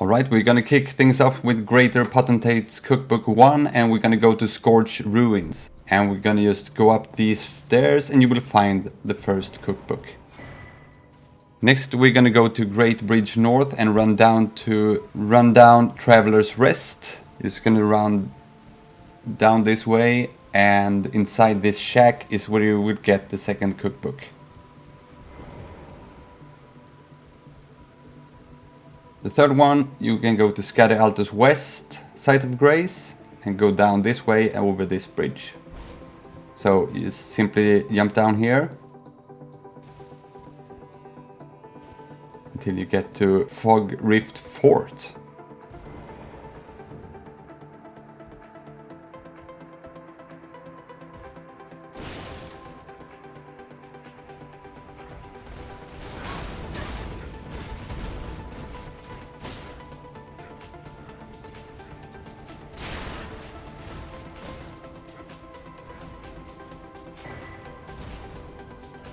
Alright, we're gonna kick things off with Greater Potentate's Cookbook 1, and we're gonna go to Scorched Ruins. And we're gonna just go up these stairs and you will find the first cookbook. Next we're gonna go to Great Bridge North and run down to Rundown Traveler's Rest. You're just gonna run down this way, and inside this shack is where you will get the second cookbook. The third one, you can go to Scatty Altus West, Site of Grace, and go down this way and over this bridge. So you simply jump down here until you get to Fog Rift Fort.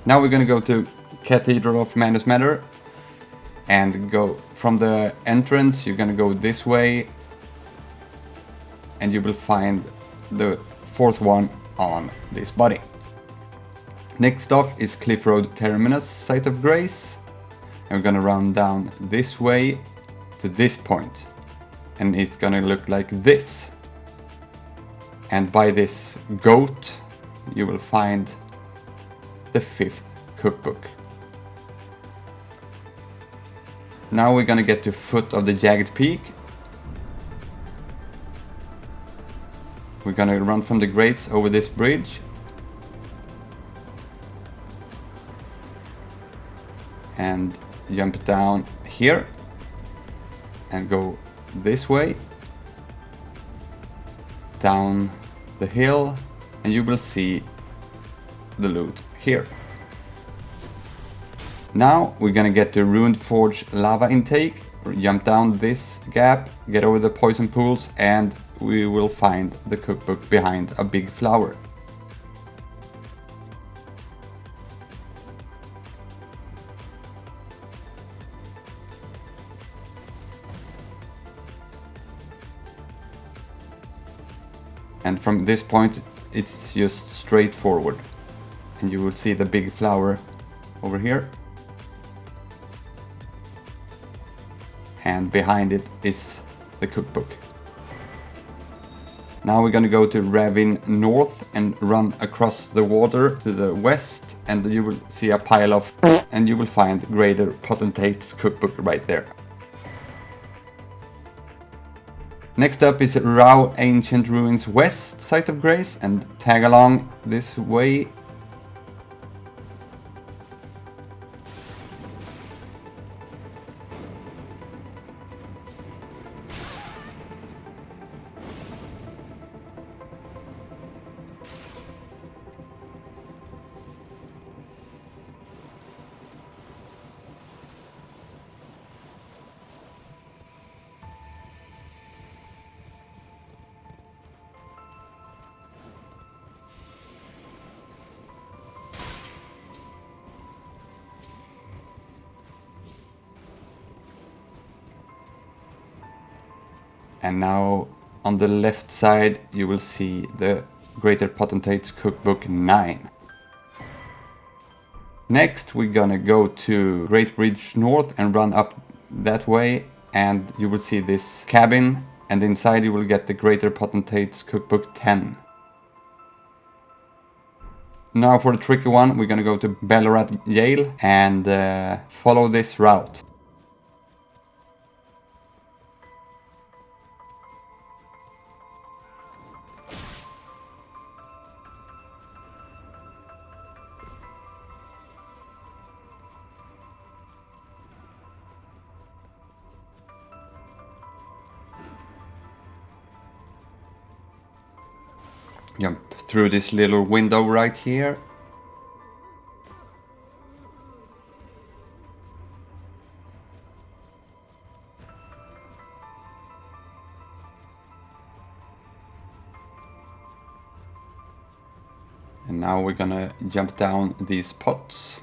Now we're gonna go to Cathedral of Manus Matter and go from the entrance. You're gonna go this way and you will find the fourth one on this body. Next off is Cliff Road Terminus, Site of Grace, and we're gonna run down this way to this point, and it's gonna look like this. And by this goat you will find the fifth cookbook. Now we're gonna get to Foot of the Jagged Peak. We're gonna run from the grates over this bridge and jump down here and go this way down the hill, and you will see the loot here. Now we're gonna get to Ruined Forge lava intake, jump down this gap, get over the poison pools, and we will find the cookbook behind a big flower. And from this point it's just straight forward, and you will see the big flower over here, and behind it is the cookbook. Now we're gonna go to Ravine North and run across the water to the west, and you will see a pile of, and you will find Greater Potentate's Cookbook right there. Next up is Rao Ancient Ruins West, Site of Grace, and tag along this way. And now on the left side you will see the Greater Potentate's Cookbook 9. Next we're gonna go to Great Bridge North and run up that way, and you will see this cabin, and inside you will get the Greater Potentate's Cookbook 10. Now for the tricky one, we're gonna go to Ballarat Jail and follow this route. Jump through this little window right here. And now we're gonna jump down these pots.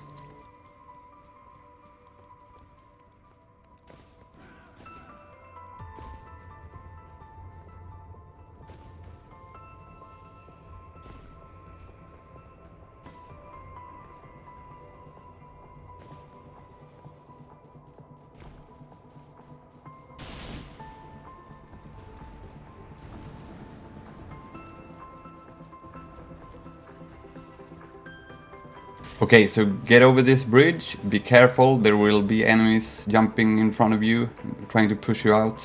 Okay, so get over this bridge, be careful, there will be enemies jumping in front of you, trying to push you out.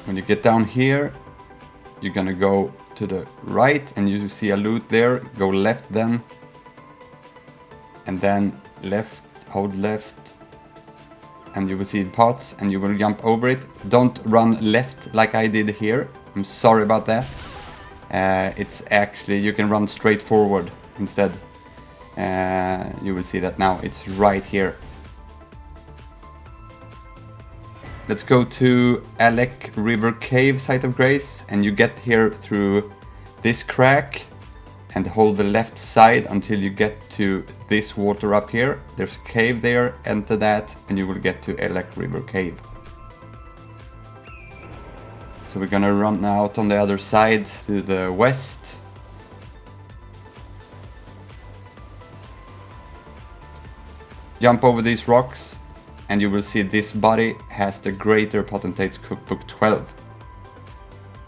When you get down here, you're gonna go to the right and you see a loot there, go left then. And then left, hold left. And you will see pots and you will jump over it. Don't run left like I did here. I'm sorry about that. It's actually, you can run straight forward instead. You will see that now, it's right here. Let's go to Alec River Cave, Site of Grace, and you get here through this crack and hold the left side until you get to this water up here. There's a cave there, enter that, and you will get to Alec River Cave. So we're gonna run out on the other side to the west. Jump over these rocks, and you will see this body has the Greater Potentate's Cookbook 12.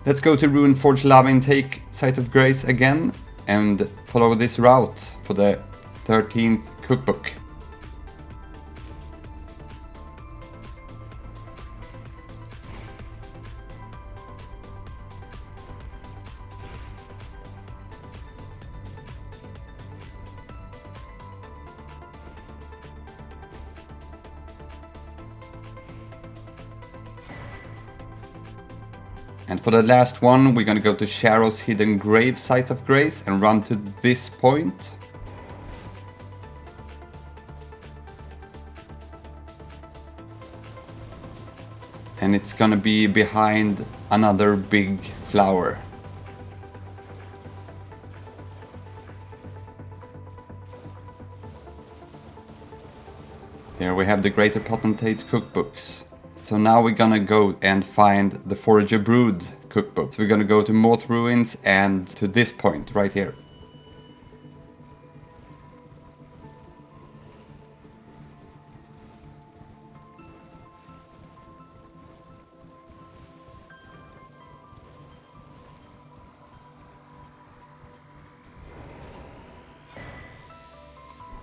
Let's go to Ruined Forge Lava Intake, Site of Grace again, and follow this route for the 13th cookbook. And for the last one, we're gonna go to Sharrow's Hidden Grave, Site of Grace, and run to this point. And it's gonna be behind another big flower. Here we have the Greater Potentate's Cookbooks. So now we're gonna go and find the Forager Brood cookbook. So we're gonna go to Moth Ruins and to this point right here.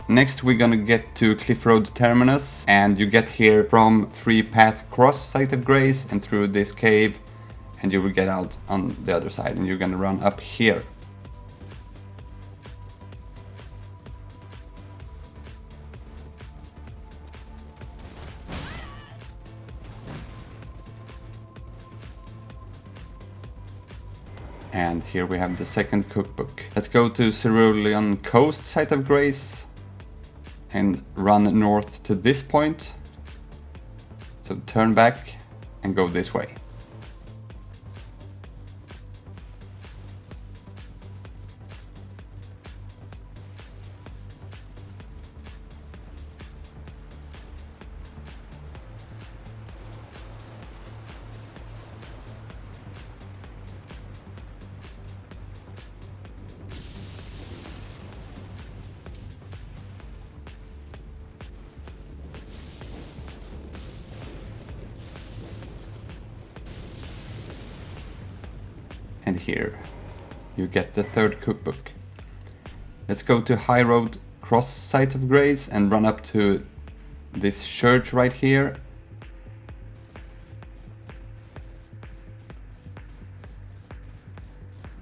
Next we're gonna get to Cliff Road Terminus, and you get here from 3 Path Cross, Site of Grace, and through this cave, and you will get out on the other side, and you're gonna run up here. And here we have the second cookbook. Let's go to Cerulean Coast, Site of Grace, and run north to this point. So turn back and go this way. And here you get the third cookbook. Let's go to High Road Cross, Site of Grace, and run up to this church right here.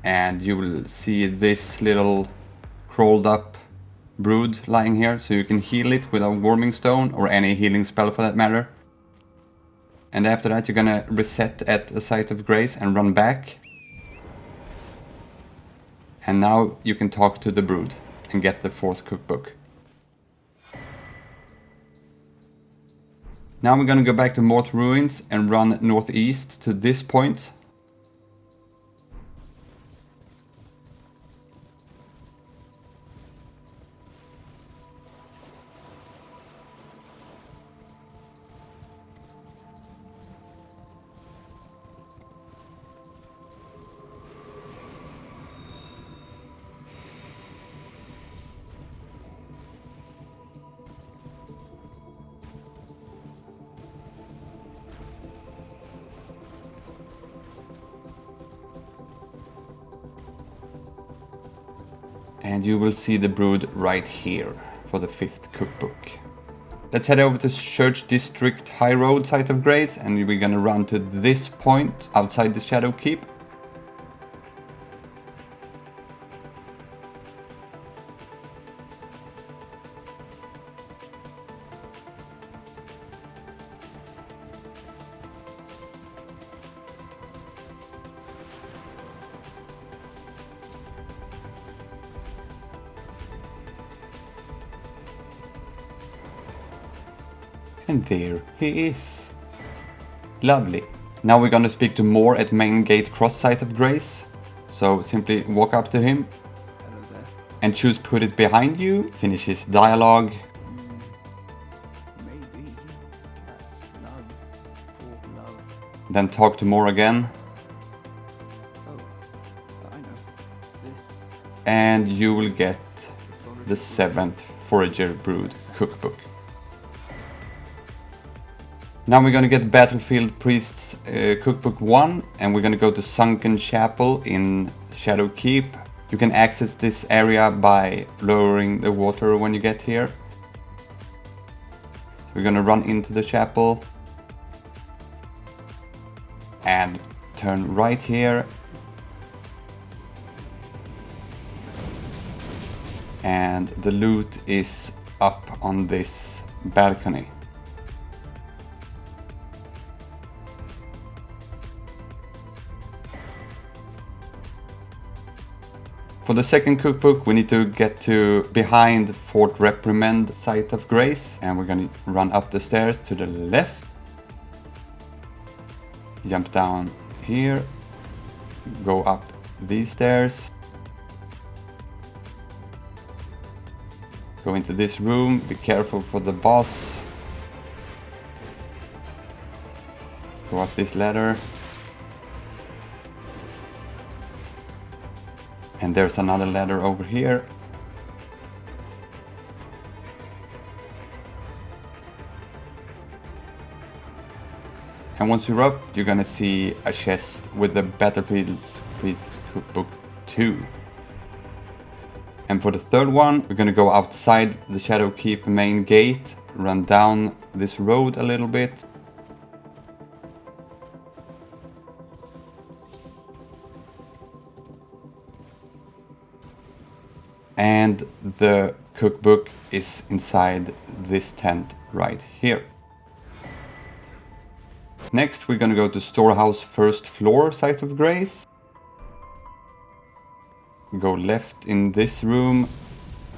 And you will see this little crawled up brood lying here, so you can heal it with a warming stone or any healing spell for that matter. And after that you're gonna reset at a Site of Grace and run back. And now you can talk to the brood and get the fourth cookbook. Now we're gonna go back to Moth Ruins and run northeast to this point. And you will see the brood right here for the 5th cookbook. Let's head over to Church District High Road, Site of Grace, and we're gonna run to this point outside the Shadow Keep. And there he is. Lovely. Now we're gonna speak to Moore at Main Gate Cross, Site of Grace. So simply walk up to him. Hello there. And choose Put It Behind You. Finish his dialogue. Maybe that's love for love. Then talk to Moore again. Oh, I know. This And you will get the 7th Forager Brood Cookbook. Now we're gonna get Battlefield Priest's Cookbook 1, and we're gonna go to Sunken Chapel in Shadow Keep. You can access this area by lowering the water when you get here. We're gonna run into the chapel and turn right here. And the loot is up on this balcony. For the 2nd cookbook, we need to get to behind Fort Reprimand, Site of Grace, and we're gonna run up the stairs to the left. Jump down here, go up these stairs, go into this room, be careful for the boss, go up this ladder. And there's another ladder over here. And once you're up, you're gonna see a chest with the Battlefield Priest Cookbook 2. And for the 3rd one, we're gonna go outside the Shadow Keep main gate, run down this road a little bit. And the cookbook is inside this tent right here. Next, we're gonna go to Storehouse 1st floor, Site of Grace. Go left in this room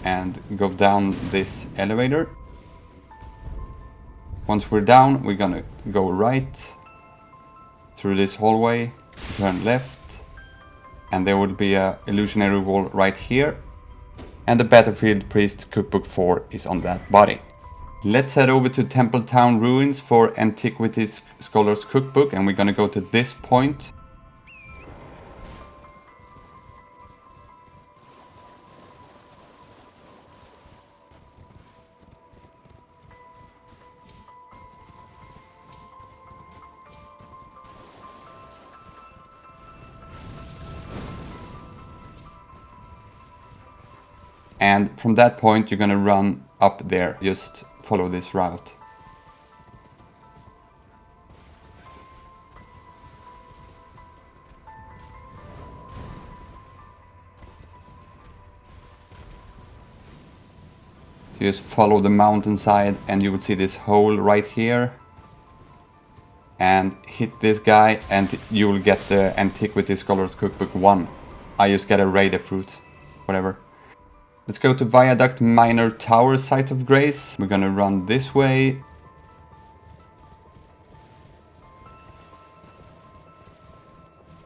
and go down this elevator. Once we're down, we're gonna go right through this hallway, turn left, and there will be a illusionary wall right here. And the Battlefield Priest Cookbook 4 is on that body. Let's head over to Templetown Ruins for Antiquity's Scholar's Cookbook, and we're gonna go to this point. And from that point, you're gonna run up there. Just follow this route. Just follow the mountainside and you will see this hole right here. And hit this guy and you will get the Antiquity Scholar's Cookbook 1. I just got a Raider fruit, whatever. Let's go to Viaduct Minor Tower, Site of Grace. We're gonna run this way.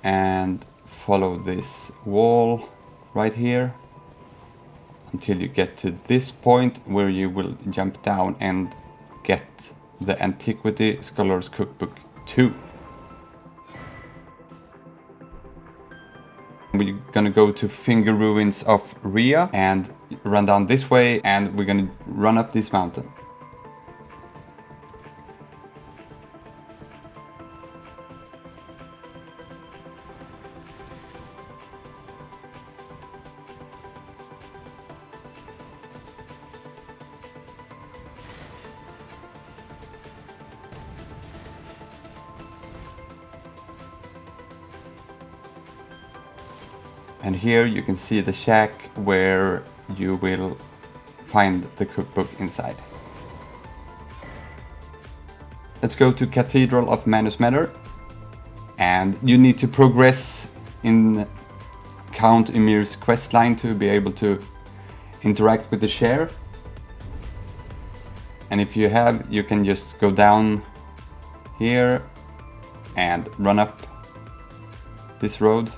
And follow this wall right here until you get to this point where you will jump down and get the Antiquity Scholar's Cookbook 2. We're gonna go to Finger Ruins of Rhea and run down this way, and we're gonna run up this mountain. And here you can see the shack where you will find the cookbook inside. Let's go to Cathedral of Manus Matter. And you need to progress in Count Ymir's questline to be able to interact with the share. And if you have, you can just go down here and run up this road.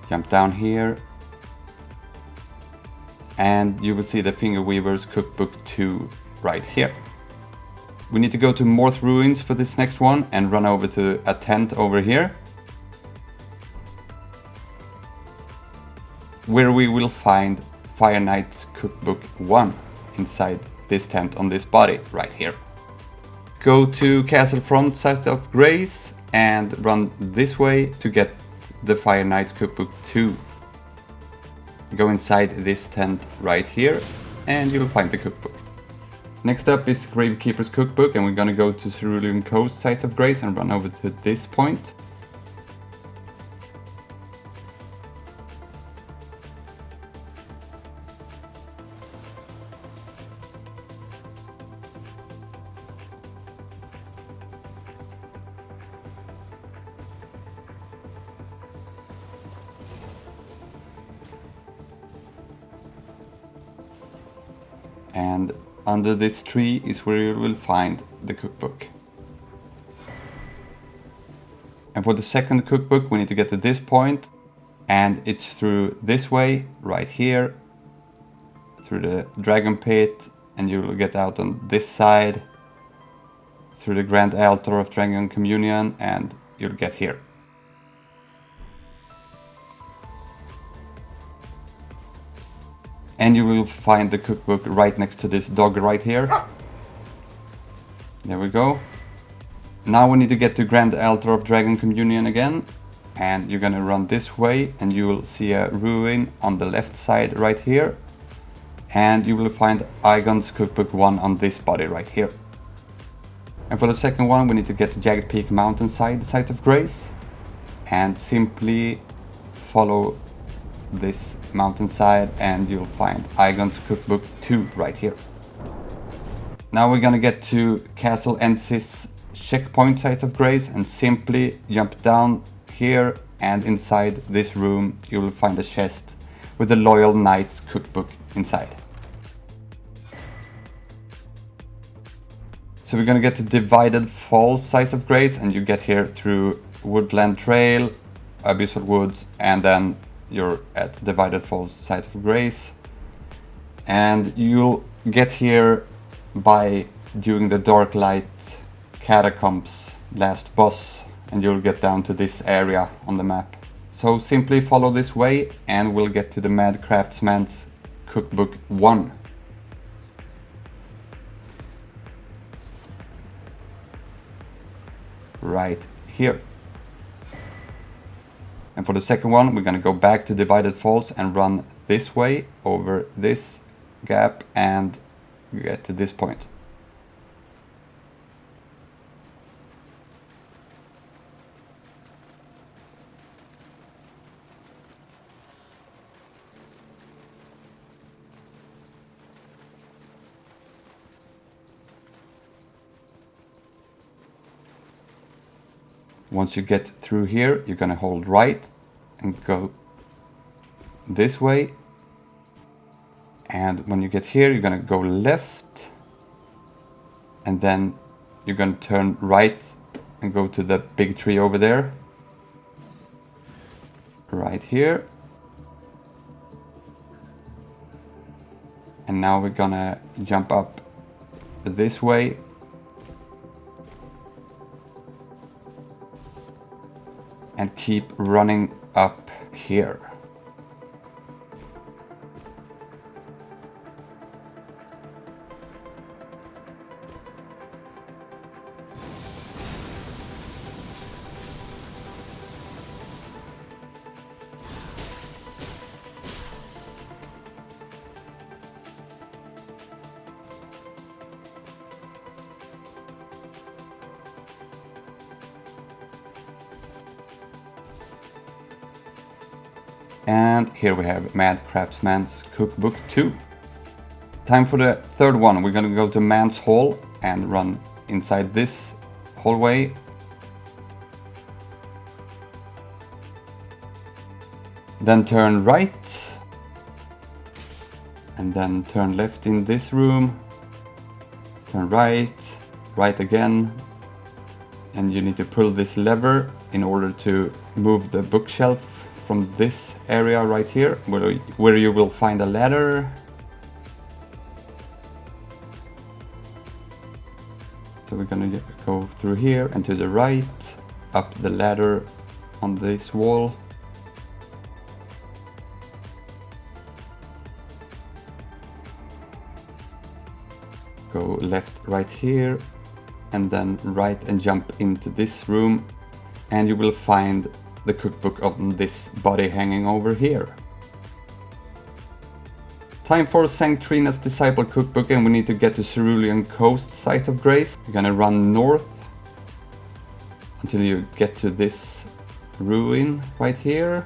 Jump down here. And you will see the Fingerweaver's Cookbook 2 right here. We need to go to Morth Ruins for this next one and run over to a tent over here, where we will find Fire Knight's Cookbook 1 inside this tent on this body right here. Go to Castlefront Site of Grace and run this way to get the Fire Knight's Cookbook 2. Go inside this tent right here and you will find the cookbook. Next up is Gravekeeper's Cookbook, and we're gonna go to Cerulean Coast Site of Grace and run over to this point. And under this tree is where you will find the cookbook. And for the second cookbook we need to get to this point, and it's through this way right here, through the dragon pit, and you will get out on this side through the grand altar of dragon communion, and you'll get here. And you will find the cookbook right next to this dog right here. There we go. Now we need to get to Grand Altar of Dragon Communion again. And you're gonna run this way and you will see a ruin on the left side right here. And you will find Igons Cookbook 1 on this body right here. And for the second one we need to get to Jagged Peak Mountainside, Site of Grace. And simply follow this mountainside and you'll find Igons Cookbook 2 right here. Now we're gonna get to Castle Ensis Checkpoint Site of Grace and simply jump down here, and inside this room you will find a chest with the Loyal Knight's Cookbook inside. So we're gonna get to Divided Falls Site of Grace, and you get here through Woodland Trail, Abyssal Woods, and then you're at Divided Falls Site of Grace. And you'll get here by doing the Dark Light Catacombs last boss, and you'll get down to this area on the map. So simply follow this way and we'll get to the Mad Craftsman's Cookbook 1. Right here. And for the second one, we're gonna go back to Divided Falls and run this way over this gap and get to this point. Once you get through here, you're gonna hold right and go this way. And when you get here, you're gonna go left. And then you're gonna turn right and go to the big tree over there. Right here. And now we're gonna jump up this way. And keep running up here. And here we have Mad Craftmans Cookbook 2. Time for the third one. We're gonna go to Man's Hall and run inside this hallway. Then turn right. And then turn left in this room. Turn right, right again. And you need to pull this lever in order to move the bookshelf from this area right here, where you will find a ladder. So we're gonna go through here and to the right, up the ladder on this wall. Go left right here, and then right and jump into this room, and you will find the cookbook on this body hanging over here. Time for St. Trina's Disciple Cookbook, and we need to get to Cerulean Coast, Site of Grace. You're gonna run north until you get to this ruin right here,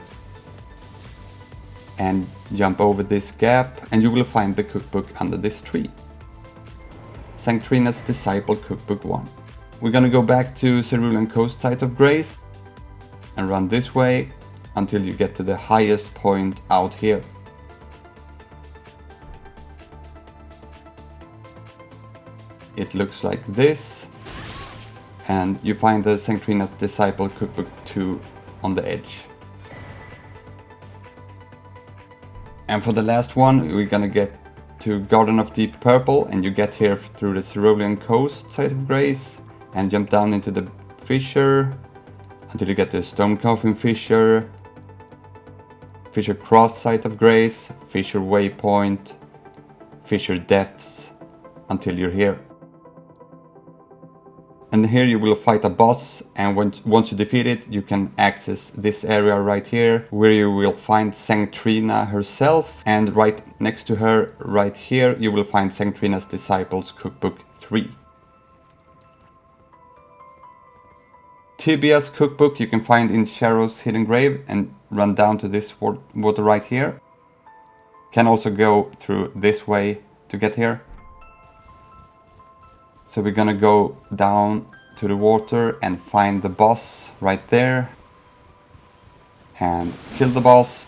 and jump over this gap, and you will find the cookbook under this tree. St. Trina's Disciple Cookbook 1. We're gonna go back to Cerulean Coast, Site of Grace, and run this way until you get to the highest point out here. It looks like this, and you find the St. Trina's Disciple Cookbook 2 on the edge. And for the last one, we're gonna get to Garden of Deep Purple, and you get here through the Cerulean Coast, Site of Grace, and jump down into the fissure until you get the Stone Coffin Fissure, Fissure Cross, Site of Grace, Fissure Waypoint, Fissure Depths, until you're here. And here you will fight a boss, and once you defeat it, you can access this area right here, where you will find St. Trina herself, and right next to her, right here, you will find St. Trina's Disciples Cookbook 3. Tibia's Cookbook you can find in Sharrow's Hidden Grave, and run down to this water right here. Can also go through this way to get here. So we're gonna go down to the water and find the boss right there. And kill the boss.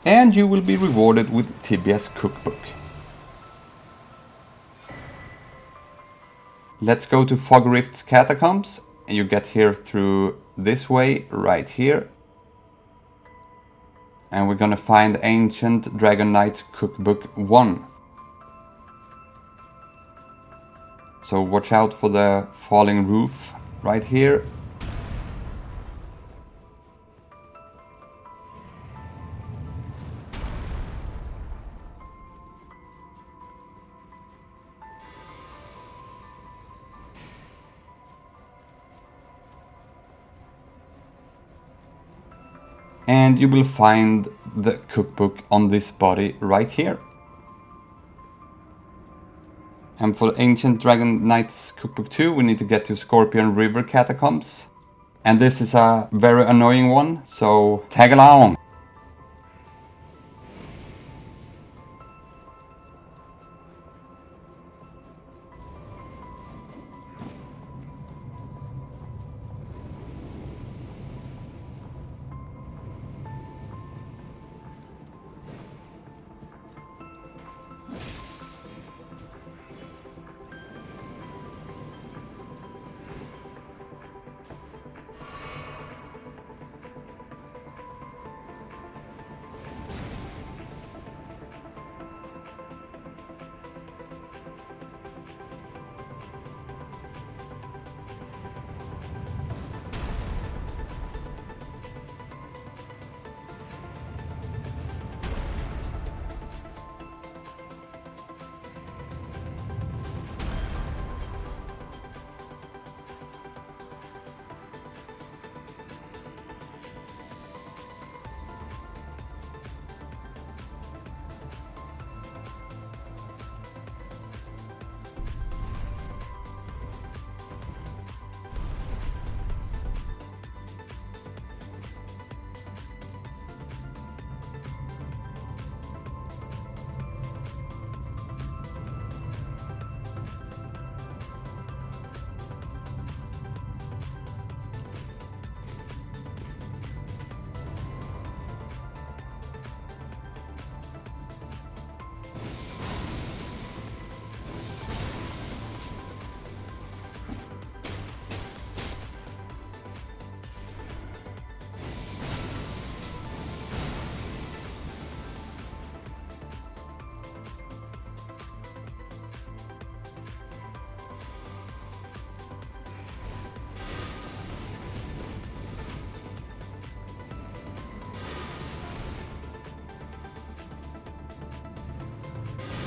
And you will be rewarded with Tibia's Cookbook. Let's go to Fogrift's Catacombs, and you get here through this way, right here. And we're gonna find Ancient Dragon Knight's Cookbook 1. So watch out for the falling roof right here. And you will find the cookbook on this body right here. And for Ancient Dragon Knight's Cookbook 2, we need to get to Scorpion River Catacombs. And this is a very annoying one, so tag along!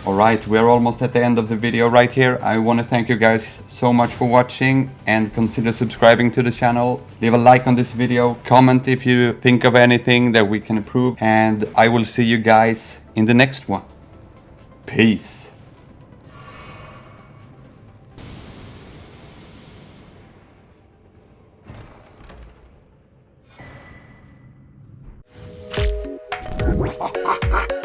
Alright, we are almost at the end of the video right here. I want to thank you guys so much for watching and consider subscribing to the channel. Leave a like on this video, comment if you think of anything that we can improve, and I will see you guys in the next one. Peace. Ha ha ha!